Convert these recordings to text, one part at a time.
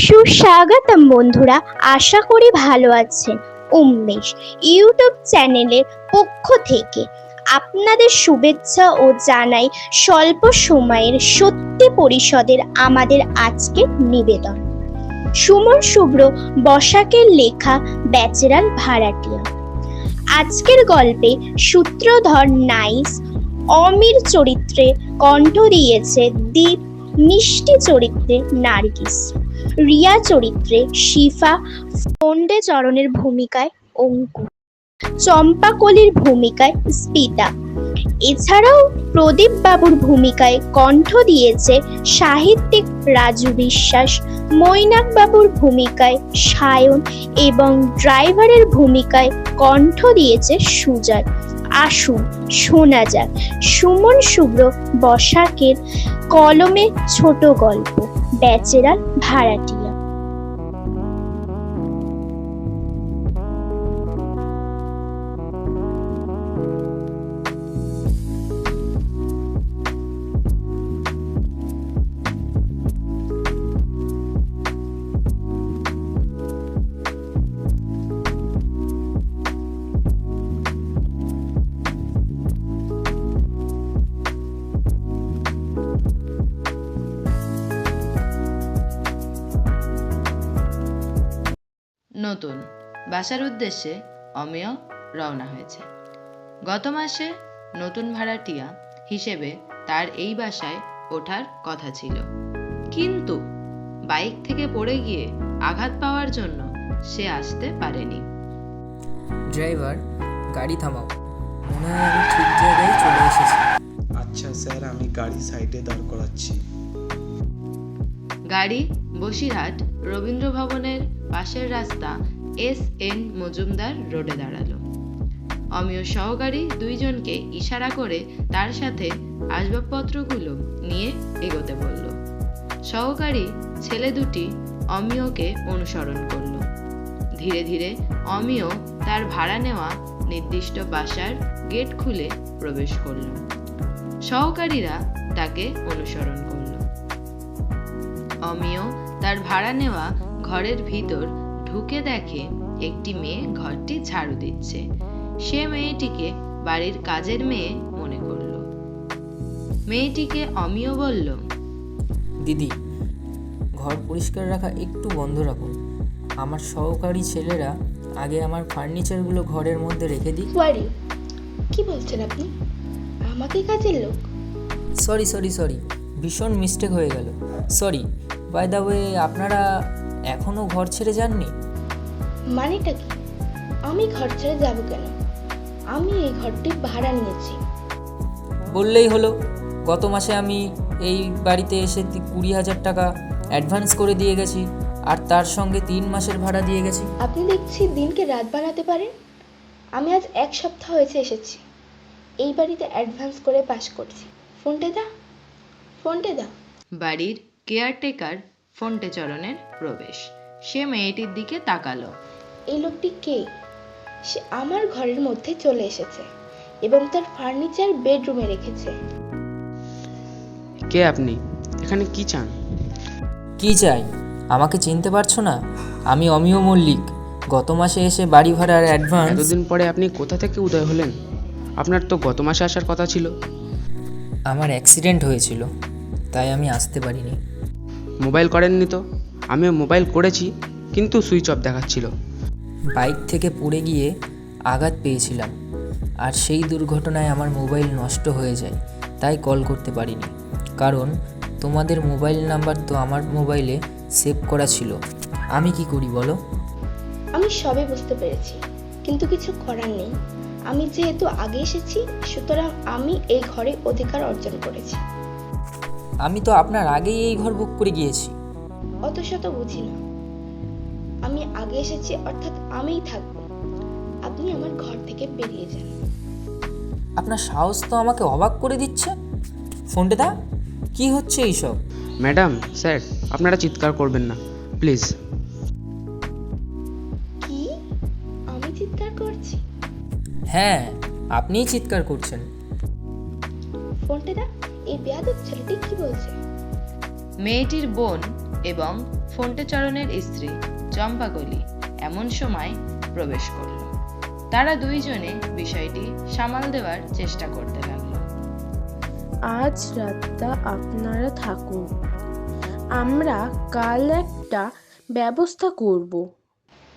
সুস্বাগতম বন্ধুরা, আশা করি ভালো আছেন। উন্মেষ ইউটিউব চ্যানেলের পক্ষ থেকে আপনাদের শুভেচ্ছা ও জানাই স্বল্প সময়ের সত্যি পরিষদের আমাদের আজকের নিবেদন। সুমন শুভ্র বসাকের লেখা ব্যাচেলার ভাড়াটিয়া। আজকের গল্পে সূত্রধর নাইস অমির চরিত্রে কণ্ঠ দিয়েছে দীপ, মিষ্টি চরিত্রে নার্গিস, রিয়া চরিত্রে শিফা, ফন্ডে চরণের ভূমিকায় অঙ্কুর, চম্পাকলির ভূমিকায় স্পিতা। এছাড়াও প্রদীপ বাবুর ভূমিকায় কণ্ঠ দিয়েছে সাহিত্যিক রাজু বিশ্বাস, মৈনাক বাবুর ভূমিকায় সায়ন এবং ড্রাইভারের ভূমিকায় কণ্ঠ দিয়েছে সুজয়। আসুন শোনা যাক সুমন শুভ্র বসাকের কলমে ছোট গল্প ব্যাচেলার ভাড়াটিয়া। নতুন বাসার উদ্দেশ্যে অমিয় রওনা হয়েছে। গত মাসে নতুন ভাড়াটিয়া হিসেবে তার এই বাসায় ওঠার কথা ছিল, কিন্তু বাইক থেকে পড়ে গিয়ে আঘাত পাওয়ার জন্য সে আসতে পারেনি। ড্রাইভার, গাড়ি থামাও, মনে হয় আমি ঠিক জায়গায় চলে এসেছি। আচ্ছা স্যার, আমি গাড়ি সাইডে দাঁড় করাচ্ছি। গাড়ি বসিরহাট রবীন্দ্র ভবনের পাশের রাস্তা SN মজুমদার রোডে দাঁড়ালো। অমিয় সহকারী দুইজনকে ইশারা করে তার সাথে আসবাবপত্রগুলো নিয়ে এগোতে বলল। সহকারী ছেলে দুটি অমিয়কে অনুসরণ করল। ধীরে ধীরে অমিয় তার ভাড়া নেওয়া নির্দিষ্ট বাসার গেট খুলে প্রবেশ করল। সহকারীরা তাকে অনুসরণ করল। অমিয় তার ভাড়া নেওয়া ঘরের ভিতর ঢুকে দেখে একটি মেয়ে ঘরটি ঝাড়ু দিচ্ছে। সে মেয়েটিকে বাড়ির কাজের মেয়ে মনে করল। মেয়েটিকে অমিয় বলল, দিদি, ঘর পরিষ্কার রাখা একটু বন্ধ রাখুন। আমার সহকারী ছেলেরা আগে আমার ফার্নিচারগুলো ঘরের মধ্যে রেখে দিই। ওয়ারি, কি বলছেন আপনি? আমাকে কাজের লোক? সরি, ভীষণ মিস্টেক হয়ে গেল। সরি। বাই দ্য ওয়ে, আপনারা এখনও ঘর ছেড়ে যাননি? মানেটা কি? আমি ঘর ছেড়ে যাব কেন? আমি এই ঘরটি ভাড়া নিয়েছি। বললেই হলো, গত মাসে আমি এই বাড়িতে এসে 20,000 টাকা অ্যাডভান্স করে দিয়ে গেছি, আর তার সঙ্গে 3 মাসের ভাড়া দিয়ে গেছি। আপনি দেখছি দিনকে রাত বানাতে পারেন। আমি আজ 1 সপ্তাহ হয়েছে এসেছি। এই বাড়িতে অ্যাডভান্স করে পাস করছি। ফোনটা দা। বাড়ির কেয়ারটেকার ফন্টে চরণের প্রবেশ। সে মেয়েটির দিকে তাকালো। এই লোকটি কে? সে আমার ঘরের মধ্যে চলে এসেছে এবং তার ফার্নিচার বেডরুমে রেখেছে। কে আপনি? এখানে কি চান? কি চাই? আমাকে চিনতে পারছো না? আমি অমিয় মল্লিক। গত মাসে এসে বাড়ি ভাড়ার অ্যাডভান্স। এতদিন পরে আপনি কোথা থেকে উদয় হলেন? আপনার তো গত মাসে আসার কথা ছিল। আমার অ্যাক্সিডেন্ট হয়েছিল, তাই আমি আসতে পারিনি। মোবাইল করেননি তো? আমিও মোবাইল করেছি, কিন্তু সুইচ অফ দেখাচ্ছিল। বাইক থেকে পড়ে গিয়ে আঘাত পেয়েছিলাম, আর সেই দুর্ঘটনায় আমার মোবাইল নষ্ট হয়ে যায়, তাই কল করতে পারিনি। কারণ তোমাদের মোবাইল নাম্বার তো আমার মোবাইলে সেভ করা ছিল। আমি কি করি বলো? আমি সবে বুঝতে পেরেছি, কিন্তু কিছু করার নেই। আমি যেহেতু আগে এসেছি, সুতরাং আমি এই ঘরে অধিকার অর্জন করেছি। আমি তো আপনার আগেই এই ঘর বুক করে গিয়েছি। অত শত বুঝি না। আমি আগে এসেছি, অর্থাৎ আমিই থাকবো। আপনি আমার ঘর থেকে বেরিয়ে যান। আপনার সাহস তো আমাকে অবাক করে দিচ্ছে। ফোনটা দা, কি হচ্ছে এইসব? ম্যাডাম, স্যার, আপনারা চিৎকার করবেন না প্লিজ। কি? আমি চিৎকার করছি? হ্যাঁ, আপনিই চিৎকার করছেন। ফোনটা দা, এই বেয়াদব ছেলেটি কি বলছে? মেয়েটির বোন এবং ফন্টেচরণের স্ত্রী চম্পাকলি এমন সময় প্রবেশ করল। তারা দুইজনে বিষয়টি সামাল দেওয়ার চেষ্টা করতে লাগলো। আজ রাতটা আপনারা থাকুন, আমরা কাল একটা ব্যবস্থা করব।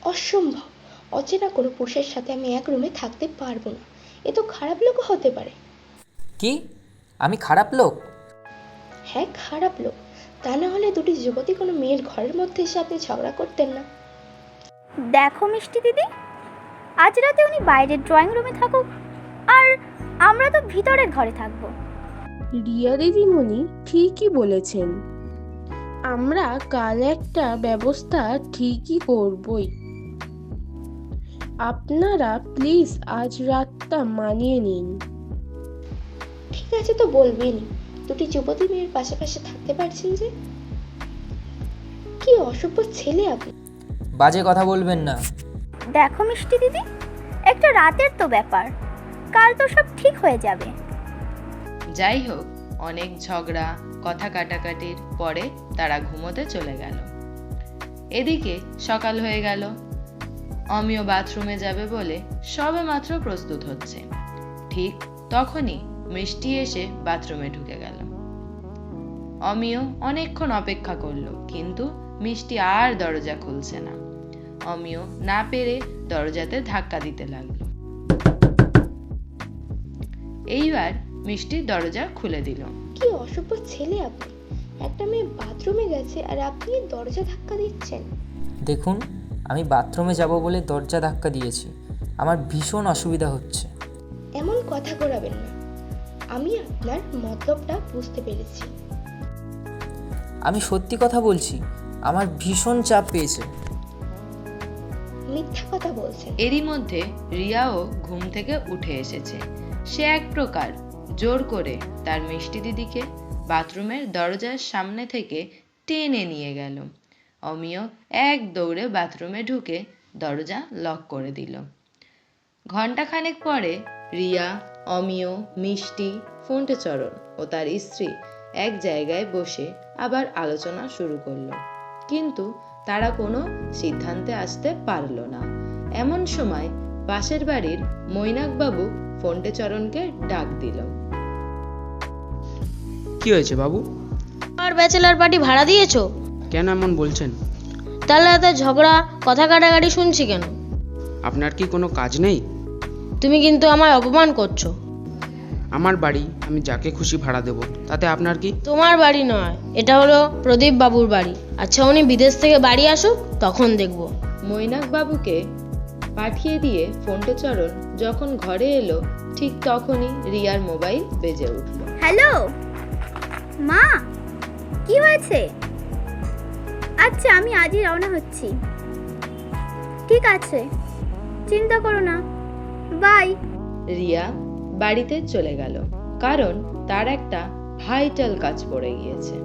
অসম্ভব, অচেনা কোনো পুরুষের সাথে আমি এক রুমে থাকতে পারবো না। এ তো খারাপ লোকও হতে পারে। কি? আমি খারাপ লোক? হ্যাঁ, খারাপ লোক। তা না হলে দুটি যুবতী কোনো মেয়ের ঘরের মধ্যে এসে আপনি ঝগড়া করতেন না। দেখো মিষ্টি দিদি, আজ রাতে উনি বাইরের ড্রয়িং রুমে থাকুক, আর আমরা তো ভিতরের ঘরে থাকবো। রিয়া দিদিমণি ঠিকই বলেছেন, আমরা কাল একটা ব্যবস্থা ঠিকই করবই। আপনারা প্লিজ আজ রাতটা মানিয়ে নিন। ঠিক আছে তো বলবেনই, দুটি যুবতী মেয়ের পাশাপাশি থাকতে পারছেন যে? কি অসভ্য ছেলে আপনি! বাজে কথা বলবেন না। দেখো মিষ্টি দিদি, একটা রাতের তো ব্যাপার, কাল তো সব ঠিক হয়ে যাবে। যাই হোক, অনেক ঝগড়া কথা কাটাকাটির পরে তারা ঘুমোতে চলে গেল। এদিকে সকাল হয়ে গেল। অমিয় বাথরুমে যাবে বলে সবেমাত্র প্রস্তুত হচ্ছে। ঠিক তখনই মিষ্টি এসে বাথরুমে ঢুকে গেল। অমিয় অনেকক্ষণ অপেক্ষা করলো, কিন্তু মিষ্টি আর দরজা খুলছে না। অমিয় না পেরে দরজাতে ধাক্কা দিতে লাগলো। এইবার মিষ্টি দরজা খুলে দিল। কি অসভ্য ছেলে আপনি! একটা মেয়ে বাথরুমে গেছে আর আপনি দরজা ধাক্কা দিচ্ছেন। দেখুন, আমি বাথরুমে যাব বলে দরজা ধাক্কা দিয়েছি, আমার ভীষণ অসুবিধা হচ্ছে। এমন কথা ঘোরাবেন না, আমি আপনার মতলবটা বুঝতে পেরেছি। আমি সত্যি কথা বলছি, আমার ভীষণ চাপ পেয়েছে। মিথ্যা কথা বলছেন। এরই মধ্যে রিয়াও ঘুম থেকে উঠে এসেছে। সে এক প্রকার জোর করে তার মিষ্টি দিদিকে বাথরুমের দরজার সামনে থেকে টেনে নিয়ে গেল। অমিয় এক দৌড়ে বাথরুমে ঢুকে দরজা লক করে দিল। ঘণ্টাখানেক পরে রিয়া, অমিয়, মিষ্টি, ফন্টেচরণ ও তার স্ত্রী এক জায়গায় বসে আবার আলোচনা শুরু করলো, কিন্তু তারা কোনো সিদ্ধান্তে আসতে পারল না। এমন সময় পাশের বাড়ির মৈনাকবাবু ফন্টেচরণকে ডাক দিল। কি হয়েছে বাবু? আর ব্যাচেলার পার্টি ভাড়া দিয়েছো? কেন এমন বলছেন? তাহলে এত ঝগড়া কথা কাটাকাটি শুনছি কেন? আপনার কি কোনো কাজ নেই? তুমি কিন্তু আমায় অপমান করছো। আমার বাড়ি, আমি যাকে খুশি ভাড়া দেব, তাতে আপনার কি? তোমার বাড়ি নয়, এটা হলো প্রদীপ বাবুর বাড়ি। আচ্ছা, উনি বিদেশ থেকে বাড়ি আসুক, তখন দেখবো। মৈনাকবাবুকে পাঠিয়ে দিয়ে ফন্টেচরণ যখন ঘরে এলো, ঠিক তখনই রিয়ার মোবাইল বেজে উঠল। হ্যালো মা, কি হয়েছে? আচ্ছা, আমি আজই রওনা হচ্ছি। ঠিক আছে, চিন্তা করো না, বাই। রিয়া বাড়িতে চলে গেল, কারণ তার একটা ভাইটাল কাজ পড়ে গিয়েছে।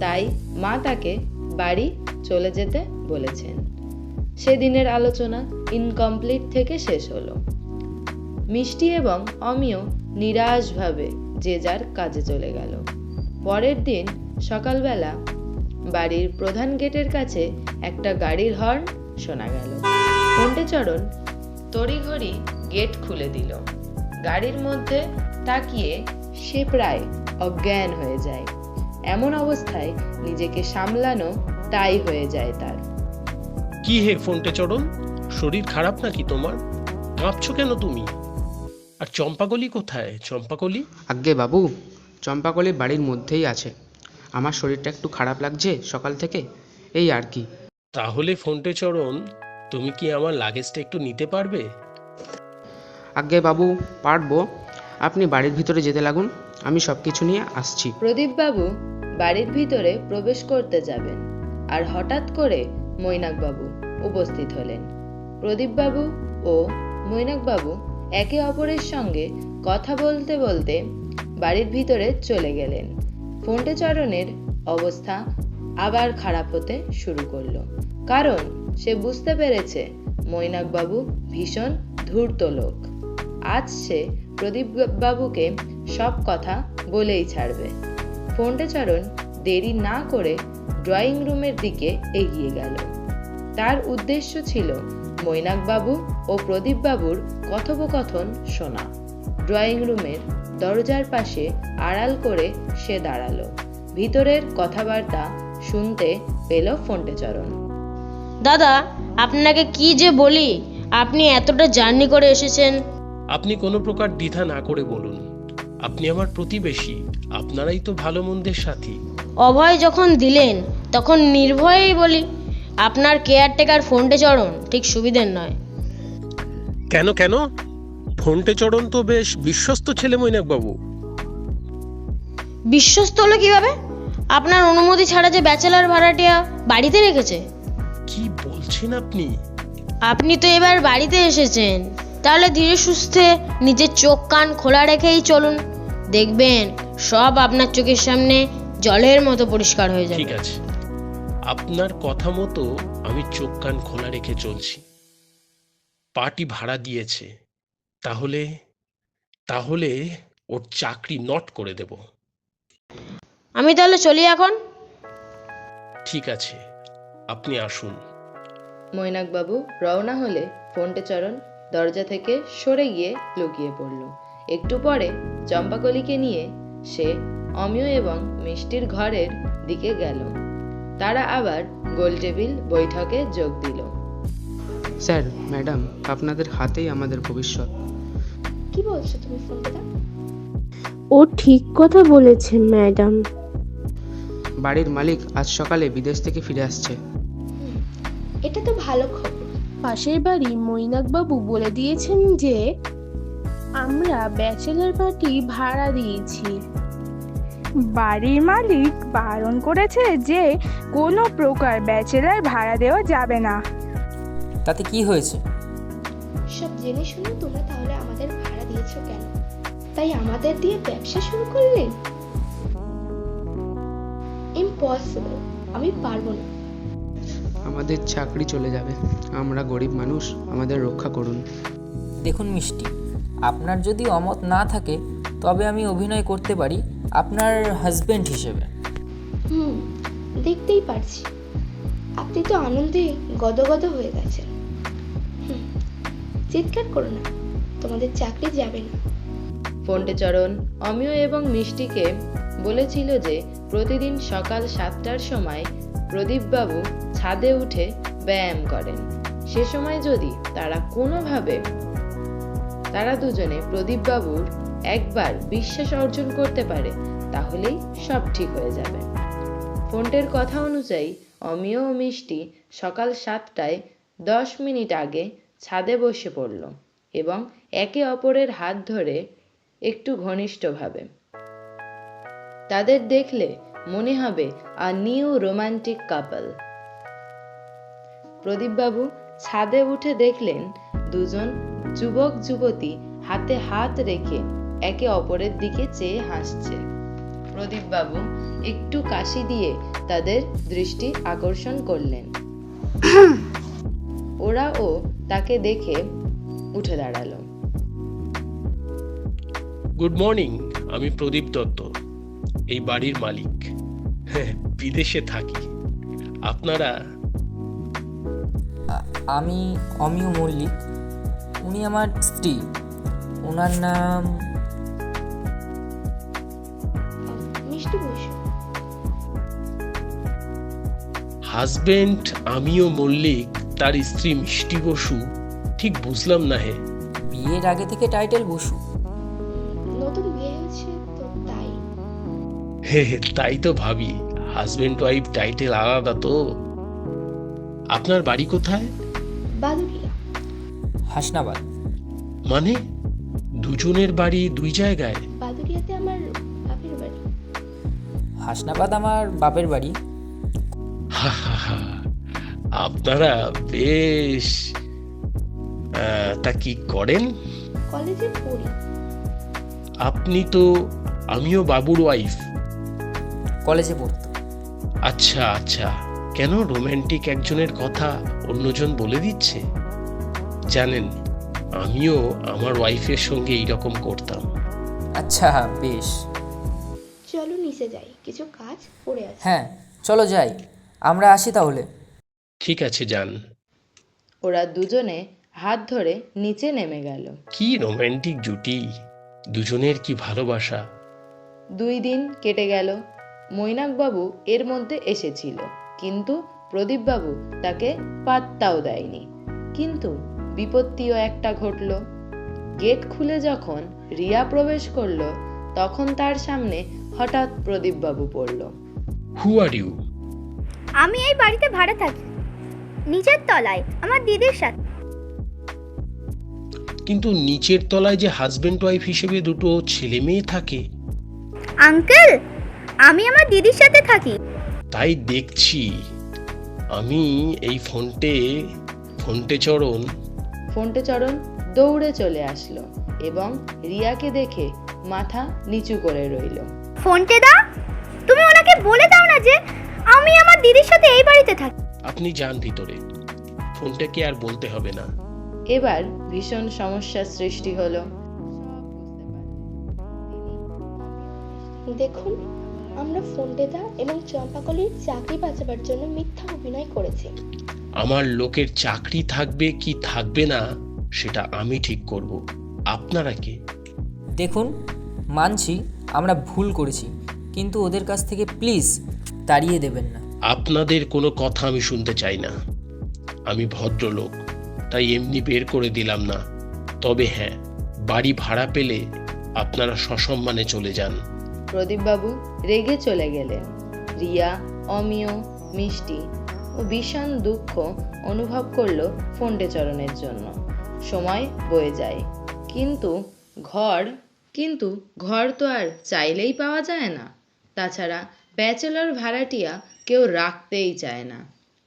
তাই মা তাকে বাড়ি চলে যেতে বলেছেন। সেদিনের আলোচনা ইনকমপ্লিট থেকে শেষ হলো। মিষ্টি এবং অমিয় নিরাশভাবে যে যার কাজে চলে গেল। পরের দিন সকালবেলা বাড়ির প্রধান গেটের কাছে একটা গাড়ির হর্ন শোনা গেল। ফন্টেচরণ তড়িঘড়ি গেট খুলে দিল। গাড়ির মধ্যে তাকিয়ে সে প্রায় অজ্ঞান হয়ে যায়। এমন অবস্থায় নিজেকে সামলানো তাই হয়ে যায় তার। কি হে ফন্টেচরণ, শরীর খারাপ নাকি তোমার? কাঁপছো কেন তুমি? আর চম্পাকলি কোথায়? চম্পাকলি? আজ্ঞে বাবু, চম্পাকলি বাড়ির মধ্যেই আছে। আমার শরীরটা একটু খারাপ লাগছে সকাল থেকে, এই আর কি। তাহলে ফন্টেচরণ, তুমি কি আমার লাগেজটা একটু নিতে পারবে? আজ্ঞে বাবু, পারবো। আপনি বাড়ির ভিতরে যেতে লাগুন, আমি সব কিছু নিয়ে আসছি। প্রদীপবাবু বাড়ির ভিতরে প্রবেশ করতে যাবেন, আর হঠাৎ করে মৈনাকবাবু উপস্থিত হলেন। প্রদীপবাবু ও মৈনাকবাবু একে অপরের সঙ্গে কথা বলতে বলতে বাড়ির ভিতরে চলে গেলেন। ফন্টেচরণের অবস্থা আবার খারাপ হতে শুরু করলো, কারণ সে বুঝতে পেরেছে মৈনাকবাবু ভীষণ ধূর্ত লোক। আজ সে প্রদীপবাবুকে সব কথা বলেই ছাড়বে। ফন্টেচরণ দেরি না করে ড্রয়িং রুমের দিকে এগিয়ে গেল। তার উদ্দেশ্য ছিল মৈনাকবাবু ও প্রদীপবাবুর কথোপকথন শোনা। ড্রয়িং রুমের দরজার পাশে আড়াল করে সে দাঁড়ালো। ভিতরের কথাবার্তা শুনতে পেল ফন্টেচরণ। দাদা, আপনাকে কি যে বলি, আপনি এতটা জার্নি করে এসেছেন। আপনি কোনো প্রকার দ্বিধা না করে বলুন। আপনি আমার প্রতিবেশী, আপনারাই তো ভালো মন্দের সাথী। অভয় যখন দিলেন তখন নির্ভয়েই বলি, আপনার কেয়ারটেকার ফন্টেচরণ ঠিক সুবিধের নয়। কেন কেন? ফন্টেচরণ তো বেশ বিশ্বস্ত ছেলে মৈনাকবাবু। বিশ্বস্ত হলো কিভাবে? আপনার অনুমতি ছাড়া যে ব্যাচেলার ভাড়াটিয়া বাড়িতে রেখেছে। কি বলছেন আপনি? আপনি তো এবার বাড়িতে এসেছেন, তাহলে ধীরে সুস্থে নিজের চোখ কান খোলা রেখেই চলুন। দেখবেন সব আপনার চোখের সামনে জলের মতো পরিষ্কার হয়ে যাবে। ঠিক আছে, আপনার কথা মতো আমি চোখ কান খোলা রেখে চলছি। পার্টি ভাড়া দিয়েছে, তাহলে তাহলে ওর চাকরি নট করে দেব। আমি তাহলে চলি এখন। ঠিক আছে, আপনি আসুন। মৈনাকবাবু রওনা হলে ফন্টেচরণ দরজা থেকে সরে গিয়ে লুকিয়ে পড়ল। একটু পরে চম্পাকলিকে নিয়ে সে অমিয় এবং মিষ্টির ঘরের দিকে গেল। তারা আবার গোলটেবিল বৈঠকে যোগ দিল। স্যার, ম্যাডাম, আপনাদের হাতেই আমাদের ভবিষ্যৎ। কি বলছো তুমি ফোনটা? ও ঠিক কথা বলেছেন ম্যাডাম। বাড়ির মালিক আজ সকালে বিদেশ থেকে ফিরে আসছে। এটা তো ভালো খবর। পাশের বাড়ি মৈনাকবাবু বলে দিয়েছেন যে আমরা ব্যাচেলার পার্টি ভাড়া দিয়েছি। বাড়ির মালিক বারণ করেছে যে কোনো প্রকার ব্যাচেলার ভাড়া দেওয়া যাবে না। তাতে কি হয়েছে? সব জেনে শুনে তোমরা তাহলে আমাদের ভাড়া দিয়েছো কেন? তাই আমাদের দিয়ে ব্যবসা শুরু করলেন? ইম্পসিবল, আমি পারবো না। আমাদের চাকরি চলে যাবে। আমরা গরিব মানুষ, আমাদের রক্ষা করুন। দেখুন মিষ্টি, আপনার যদি অমত না থাকে তবে আমি অভিনয় করতে পারি আপনার হাজবেন্ড হিসেবে। দেখতেই পারছি আপনি তো আনন্দে গদগদ হয়ে গেছেন। চিৎকার করো না, তোমাদের চাকরি যাবে না। ফন্টেচরণ অমিয় এবং মিষ্টিকে বলেছিল যে প্রতিদিন সকাল 7টার সময় প্রদীপবাবু ছাদে উঠে ব্যায়াম করেন। সে সময় যদি তারা দুজনে প্রদীপবাবুর একবার বিশ্বাস অর্জন করতে পারে তাহলেই সব ঠিক হয়ে যাবে। ফোনটের কথা অনুযায়ী অমিয় ও মিষ্টি সকাল 7টায় 10 মিনিট আগে ছাদে বসে পড়ল এবং একে অপরের হাত ধরে একটু ঘনিষ্ঠভাবে। তাদের দেখলে মনে হবে আ নিউ রোমান্টিক কাপল। প্রদীপবাবু ছাদে উঠে দেখলেন দুজন যুবক যুবতী হাতে হাত রেখে একে অপরের দিকে চেয়ে হাসছে। প্রদীপবাবু একটু কাশি দিয়ে তাদের দৃষ্টি আকর্ষণ করলেন। ওরাও তাকে দেখে উঠে দাঁড়ালো। গুড মর্নিং, আমি প্রদীপ দত্ত, এই বাড়ির মালিক। বিদেশে থাকি। আপনারা? আমি অমিয় মল্লিক, উনি আমার স্ত্রী। ওনার নাম মিষ্টি বসু। হাজবেন্ড আমিও মল্লিক, তার স্ত্রী মিষ্টি বসু? ঠিক বুঝলাম না। বিয়ের আগে থেকে টাইটেল বসু। নতুন বিয়ে হয়েছে তো তাই। তাই তো ভাবি, হাজবেন্ড ওয়াইফ টাইটেল আলাদা তো। আপনার বাড়ি কোথায়? বাদুরিয়া। হাসনাবাদ। মানে দুজনের বাড়ি দুই জায়গায়? বাদুরিয়াতে আমার বাপের বাড়ি। হাসনাবাদ আমার বাপের বাড়ি। আপনারা বেশ। তা কি করেন? কলেজে পড়ি। আপনি তো আমিও বাবুর ওয়াইফ। কলেজে পড়তো। আচ্ছা আচ্ছা, কেন রোমান্টিক একজনের কথা অন্যজন বলে দিচ্ছে? জানেন, আমিও আমার ওয়াইফের সঙ্গে এইরকম করতাম। আচ্ছা বেশ, চলো নিচে যাই, কিছু কাজ পড়ে আছে। হ্যাঁ চলো যাই, আমরা আসি তাহলে। ঠিক আছে, যান। ওরা দুজনে হাত ধরে নিচে নেমে গেল। কি রোম্যান্টিক জুটি, দুজনের কি ভালোবাসা। 2 দিন কেটে গেল। মৈনাকবাবু এর মধ্যে এসেছিল, কিন্তু প্রদীপবাবু তাকে পাত্তাও দেয়নি। কিন্তু বিপত্তিও একটা ঘটল। গেট খুলে যখন রিয়া প্রবেশ করলো, তখন তার সামনে হঠাৎ প্রদীপবাবু পড়ল। হু আর ইউ? আমি এই বাড়িতে ভাড়া থাকি, নিচের তলায় আমার দিদির সাথে। কিন্তু নিচের তলায় যে হাজবেন্ড ওয়াইফ হিসেবে দুটো ছেলে মেয়ে থাকে। আঙ্কেল, আমি আমার দিদির সাথে থাকি। তাই দেখছি আমি এই ফোনটে চরণ দৌড়ে চলে আসলো এবং রিয়াকে দেখে মাথা নিচু করে রইল। ফোনটে দা, তুমি ওনাকে বলে দাও না যে আমি আমার দিদির সাথে এই বাড়িতে থাকি। আপনি যান ভিতরে, ফোনটাকে আর বলতে হবে না। এবার ভীষণ সমস্যার সৃষ্টি হলো। দেখুন, আমরা ফোনটেদা এবং চম্পাকলির চাকরি বাঁচাবার জন্য মিথ্যা অভিনয় করেছি। আমার লোকের চাকরি থাকবে কি থাকবে না সেটা আমি ঠিক করব, আপনারা কে? দেখুন, মানছি আমরা ভুল করেছি, কিন্তু ওদের কাছ থেকে প্লিজ তাড়িয়ে দেবেন না। আপনাদের কোনো কথা আমি শুনতে চাই না। আমি ভদ্রলোক, তাই এমনি বের করে দিলাম না। তবে হ্যাঁ, বাড়ি ভাড়া পেলে আপনারা সসম্মানে চলে যান। প্রদীপবাবু রেগে চলে গেলেন। রিয়া, অমিয়, মিষ্টি ও ভীষণ দুঃখ অনুভব করলো ফোনটে চরণের জন্য। সময় বয়ে যায়, কিন্তু ঘর তো আর চাইলেই পাওয়া যায় না। তাছাড়া ব্যাচেলর ভাড়াটিয়া কেউ রাখতেই চায় না।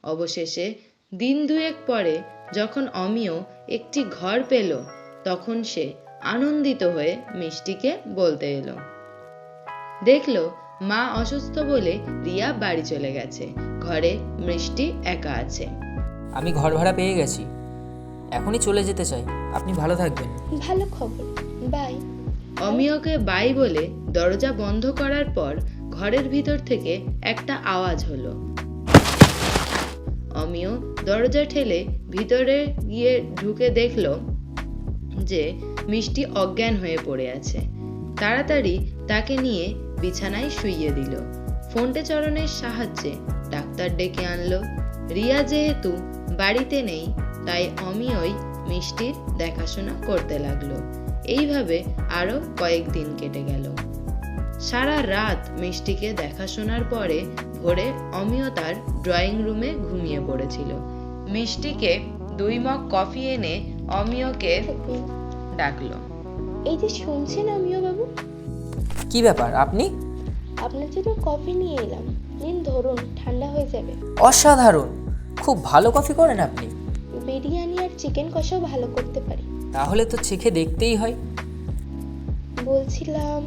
অবশেষে দিন 2 পরে যখন অমিয় একটি ঘর পেল, তখন সে আনন্দিত হয়ে মিষ্টিকে বলতে এলো। দেখলো মা অসুস্থ বলে রিয়া বাড়ি চলে গেছে, ঘরে মিষ্টি একা আছে। আমি ঘর ভাড়া পেয়ে গেছি, এখনই চলে যেতে চাই। আপনি ভালো থাকবেন। ভালো খবর, বাই। অমিয়কে বাই বলে দরজা বন্ধ করার পর ঘরের ভিতর থেকে একটা আওয়াজ হলো। অমিয় দরজা ঠেলে ভিতরে গিয়ে ঢুকে দেখলো যে মিষ্টি অজ্ঞান হয়ে পড়ে আছে। তাড়াতাড়ি তাকে নিয়ে বিছানায় শুইয়ে দিল। ফোনটে চরণের সাহায্যে ডাক্তার ডেকে আনলো। রিয়া যেহেতু বাড়িতে নেই, তাই অমিয়ই মিষ্টির দেখাশোনা করতে লাগলো। এইভাবে আরো কয়েকদিন কেটে গেল। সারা রাত মিষ্টিকে দেখাশোনার পরে ভোরে অমিয় তার ড্রয়িং রুমে ঘুমিয়ে পড়েছিল। মিষ্টিকে 2 মগ কফি এনে অমিয়কে ডাকলো। এই যে শুনছেন অমিয় বাবু, কি ব্যাপার, আপনি? আপনার জন্য কফি নিয়ে এলাম, নিন ধরুন, ঠান্ডা হয়ে যাবে। অসাধারণ, খুব ভালো কফি করেন আপনি। বিরিয়ানি আর চিকেন কষাও ভালো করতে পারি। তাহলে তো চেখে দেখতেই হয়। বলছিলাম,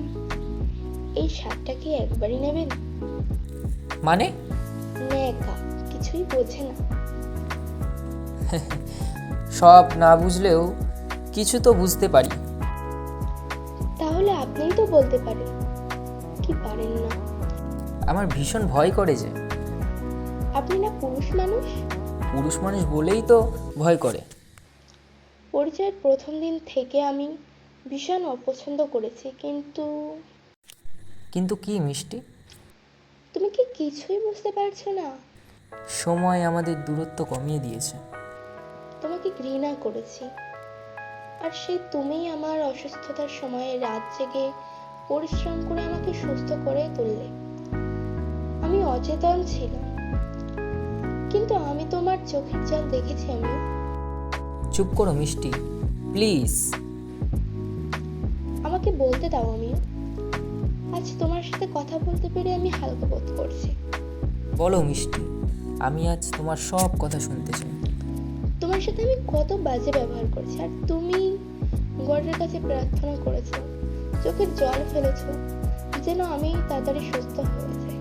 এই শার্টটা কি একবারই নেবেন? মানে? একা কিছুই বোঝে না। সব না বুঝলেও কিছু তো বুঝতে পারি। তাহলে আপনিই তো বলতে পারেন, কি পারেন না? আমার ভীষণ ভয় করে যে। আপনি না পুরুষ মানুষ? পুরুষ মানুষ বলেই তো ভয় করে। পরিচয়ের প্রথম দিন থেকে আমি ভীষণ অপছন্দ করেছি, কিন্তু কি মিষ্টি? তুমি কি কিছুই বুঝতে পারছো না? সময় আমাদের দূরত্ব কমিয়ে দিয়েছে। তোমাকে ঘৃণা করেছি, আর সেই তুমিই আমার অসুস্থতার সময়ে রাত জেগে পরিশ্রম করে আমাকে সুস্থ করে তুললে। আমি অচেতন ছিলাম, কিন্তু আমি তোমার চোখের জল দেখেছি। আমি চুপ করো মিষ্টি, প্লিজ। আমাকে বলতে দাও। আজ তোমার সাথে কথা বলতে পেরে আমি হালকা বোধ করছি। বলো মিষ্টি, আমি আজ তোমার সব কথা শুনতে চাই। তোমার সাথে আমি কত বাজে ব্যবহার করেছি, আর তুমি গডের কাছে প্রার্থনা করেছো, চোখের জল ফেলেছো, যেন আমি তাড়াতাড়ি সুস্থ হয়ে যাই।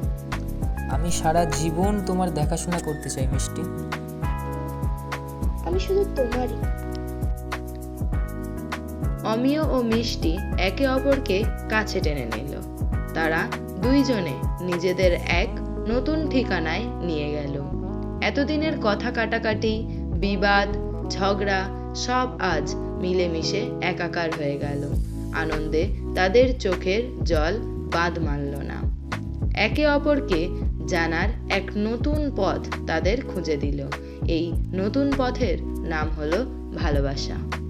আমি সারা জীবন তোমার দেখাশোনা করতে চাই মিষ্টি। আমি শুধু তোমারই। অমিয় ও মিষ্টি একে অপরকে কাছে টেনে নিল। তারা দুইজনে নিজেদের এক নতুন ঠিকানায় নিয়ে গেল। এতদিনের কথা কাটাকাটি, বিবাদ, ঝগড়া সব আজ মিলেমিশে একাকার হয়ে গেল। আনন্দে তাদের চোখের জল বাঁধ মানল না। একে অপরকে জানার এক নতুন পথ তাদের খুঁজে দিল। এই নতুন পথের নাম হলো ভালোবাসা।